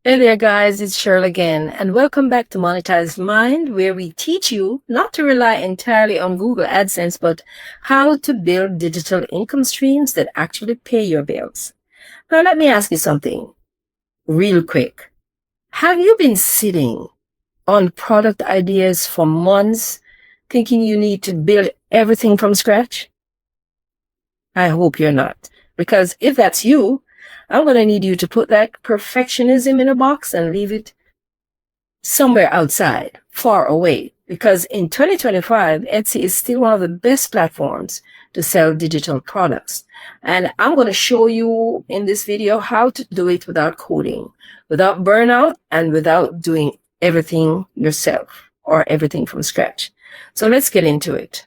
Hey there, guys, it's Cheryl again, and welcome back to Monetize Mind, where we teach you not to rely entirely on Google AdSense, but how to build digital income streams that actually pay your bills. Now, let me ask you something real quick. Have you been sitting on product ideas for months thinking you need to build everything from scratch? I hope you're not, because if that's you, I'm going to need you to put that perfectionism in a box and leave it somewhere outside, far away. Because in 2025, Etsy is still one of the best platforms to sell digital products. And I'm going to show you in this video how to do it without coding, without burnout, and without doing everything yourself or everything from scratch. So let's get into it.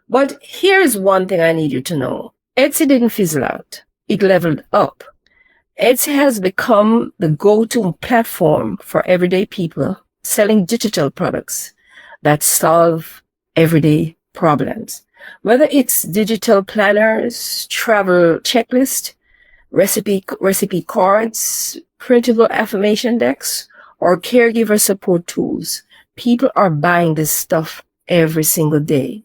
But here's one thing I need you to know. Etsy didn't fizzle out. It leveled up. Etsy has become the go-to platform for everyday people selling digital products that solve everyday problems. Whether it's digital planners, travel checklist, recipe cards, printable affirmation decks, or caregiver support tools, people are buying this stuff every single day.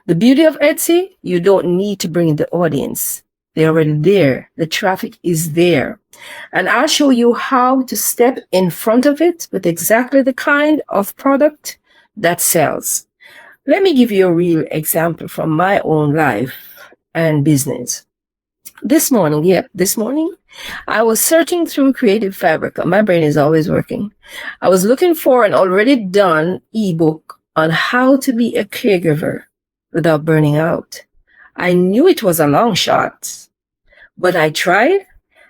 The beauty of Etsy, you don't need to bring in the audience. They're already there. The traffic is there. And I'll show you how to step in front of it with exactly the kind of product that sells. Let me give you a real example from my own life and business. This morning, I was searching through Creative Fabric. My brain is always working. I was looking for an already done ebook on how to be a caregiver without burning out. I knew it was a long shot, but I tried.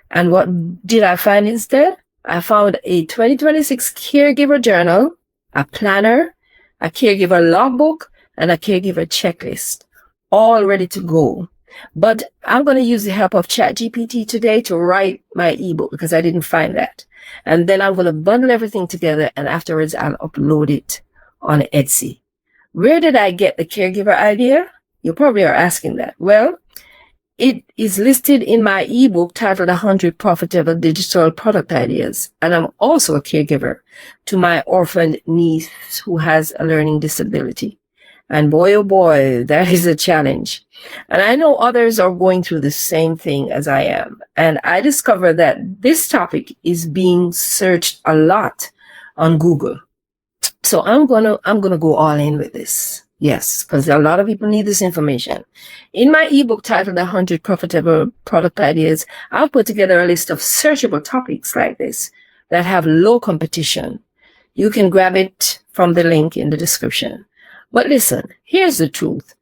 And what did I find instead? I found a 2026 caregiver journal, a planner, a caregiver logbook, and a caregiver checklist, all ready to go. But I'm going to use the help of ChatGPT today to write my ebook because I didn't find that. And then I'm going to bundle everything together, and afterwards I'll upload it on Etsy. Where did I get the caregiver idea? You probably are asking that. Well, it is listed in my ebook titled 100 Profitable Digital Product Ideas. And I'm also a caregiver to my orphaned niece who has a learning disability. And boy, oh boy, that is a challenge. And I know others are going through the same thing as I am. And I discovered that this topic is being searched a lot on Google. So I'm gonna go all in with this. Yes, because a lot of people need this information. In my ebook titled 100 Profitable Product Ideas, I've put together a list of searchable topics like this that have low competition. You can grab it from the link in the description. But listen, here's the truth.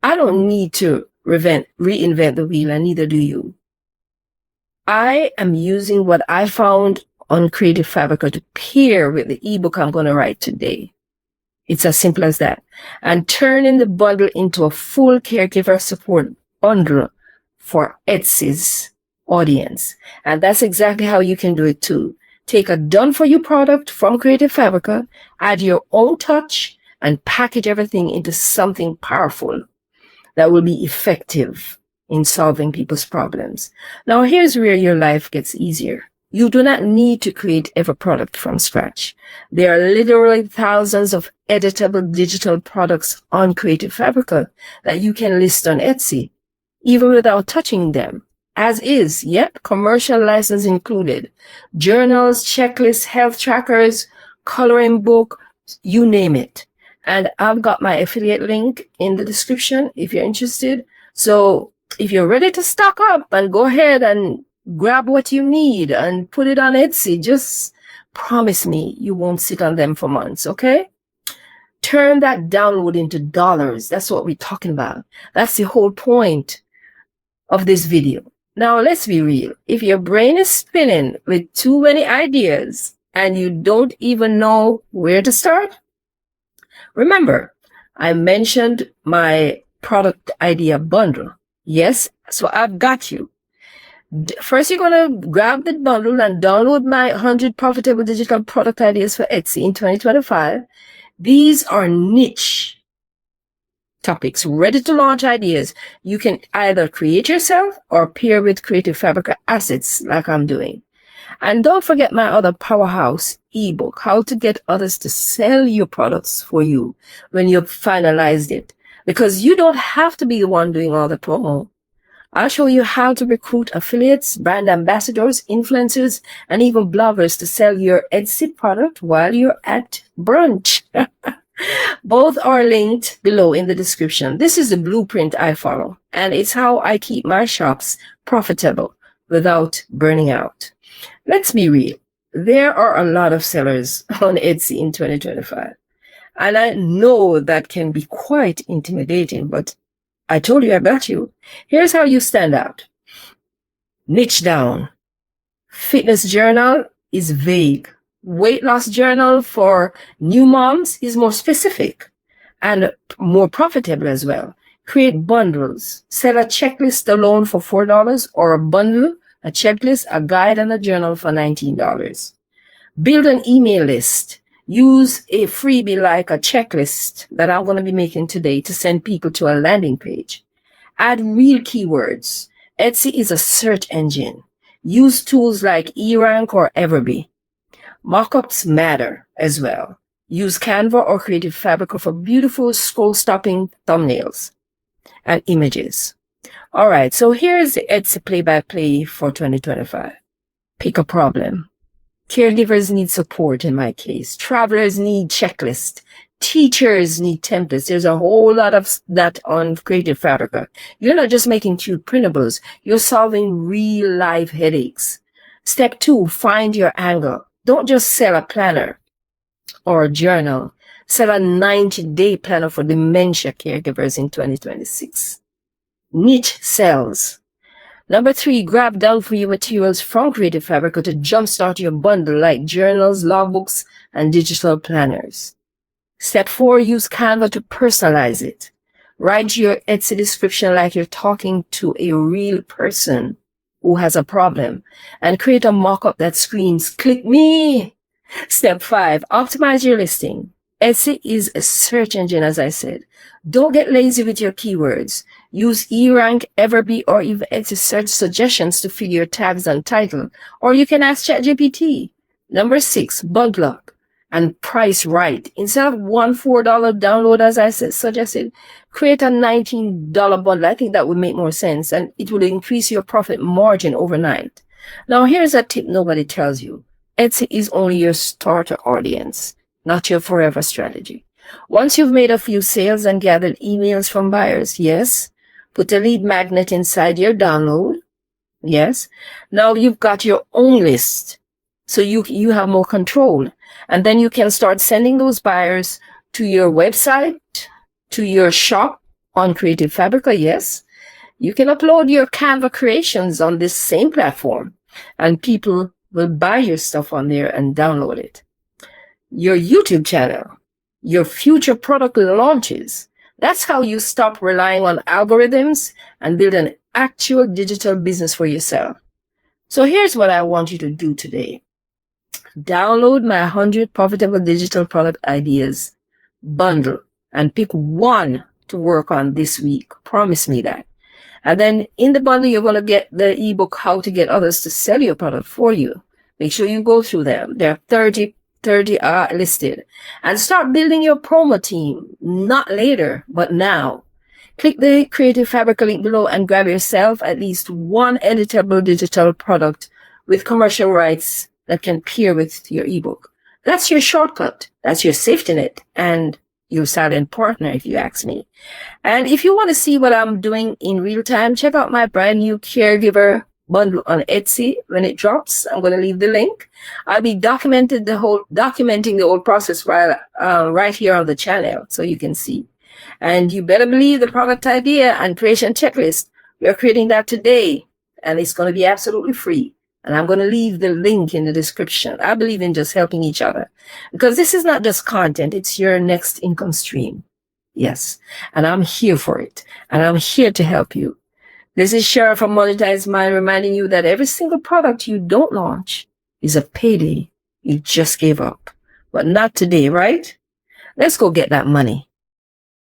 I don't need to reinvent the wheel, and neither do you. I am using what I found on Creative Fabric to pair with the ebook I'm going to write today. It's as simple as that. And turning the bundle into a full caregiver support bundle for Etsy's audience. And that's exactly how you can do it too. Take a done-for-you product from Creative Fabrica, add your own touch, and package everything into something powerful that will be effective in solving people's problems. Now, here's where your life gets easier. You do not need to create every product from scratch. There are literally thousands of editable digital products on Creative Fabrica that you can list on Etsy, even without touching them. As is, yet commercial license included. Journals, checklists, health trackers, coloring book, you name it. And I've got my affiliate link in the description if you're interested. So if you're ready to stock up and go ahead and grab what you need and put it on Etsy, just promise me you won't sit on them for months, okay? Turn that download into dollars. That's what we're talking about. That's the whole point of this video. Now, let's be real. If your brain is spinning with too many ideas and you don't even know where to start, remember, I mentioned my product idea bundle. Yes, so I've got you. First, you're going to grab the bundle and download my 100 Profitable Digital Product Ideas for Etsy in 2025. These are niche topics, ready to launch ideas. You can either create yourself or pair with Creative Fabrica assets like I'm doing. And don't forget my other powerhouse ebook, How to Get Others to Sell Your Products for You when you've finalized it. Because you don't have to be the one doing all the promo. I'll show you how to recruit affiliates, brand ambassadors, influencers, and even bloggers to sell your Etsy product while you're at brunch. Both are linked below in the description. This is the blueprint I follow, and it's how I keep my shops profitable without burning out. Let's be real. There are a lot of sellers on Etsy in 2025. And I know that can be quite intimidating, but I told you I got you. Here's how you stand out. Niche down. Fitness journal is vague. Weight loss journal for new moms is more specific and more profitable as well. Create bundles. Sell a checklist alone for $4 or a bundle, a checklist, a guide, and a journal for $19. Build an email list. Use a freebie like a checklist that I'm going to be making today to send people to a landing page. Add real keywords. Etsy is a search engine. Use tools like eRank or Everbee. Mockups matter as well. Use Canva or Creative Fabric for beautiful scroll-stopping thumbnails and images. All right, so here's the Etsy play-by-play for 2025. Pick a problem. Caregivers need support in my case. Travelers need checklists. Teachers need templates. There's a whole lot of that on Creative Fabric. You're not just making cute printables. You're solving real life headaches. Step 2, find your angle. Don't just sell a planner or a journal. Sell a 90-day planner for dementia caregivers in 2026. Niche sells. Number 3, grab down for you materials from Creative Fabric to jumpstart your bundle like journals, logbooks, and digital planners. Step 4, use Canva to personalize it. Write your Etsy description like you're talking to a real person who has a problem and create a mock-up that screams, "Click me!" Step 5, optimize your listing. Etsy is a search engine, as I said. Don't get lazy with your keywords. Use eRank, Everbee, or even Etsy search suggestions to fill your tags and title. Or you can ask ChatGPT. Number 6, bug luck and price right. Instead of one $4 download, as I suggested, create a $19 bundle. I think that would make more sense, and it would increase your profit margin overnight. Now, here's a tip nobody tells you. Etsy is only your starter audience, not your forever strategy. Once you've made a few sales and gathered emails from buyers, yes, put a lead magnet inside your download. Yes. Now you've got your own list. So you have more control. And then you can start sending those buyers to your website, to your shop on Creative Fabric. Yes. You can upload your Canva creations on this same platform and people will buy your stuff on there and download it. Your YouTube channel, your future product launches. That's how you stop relying on algorithms and build an actual digital business for yourself. So here's what I want you to do today. Download my 100 profitable digital product ideas bundle and pick one to work on this week. Promise me that. And then in the bundle, you're going to get the ebook, How to Get Others to Sell Your Product for You. Make sure you go through them. There are 30 are listed. And start building your promo team. Not later, but now. Click the Creative Fabric link below and grab yourself at least one editable digital product with commercial rights that can pair with your ebook. That's your shortcut. That's your safety net and your silent partner, if you ask me. And if you want to see what I'm doing in real time, check out my brand new caregiver bundle on Etsy when it drops. I'm going to leave the link. I'll be documenting the whole process right here on the channel so you can see. And you better believe the product idea and creation checklist. We are creating that today, and it's going to be absolutely free. And I'm going to leave the link in the description. I believe in just helping each other because this is not just content. It's your next income stream. Yes. And I'm here for it. And I'm here to help you. This is Cheryl from Monetize Mind reminding you that every single product you don't launch is a payday you just gave up. But not today, right? Let's go get that money.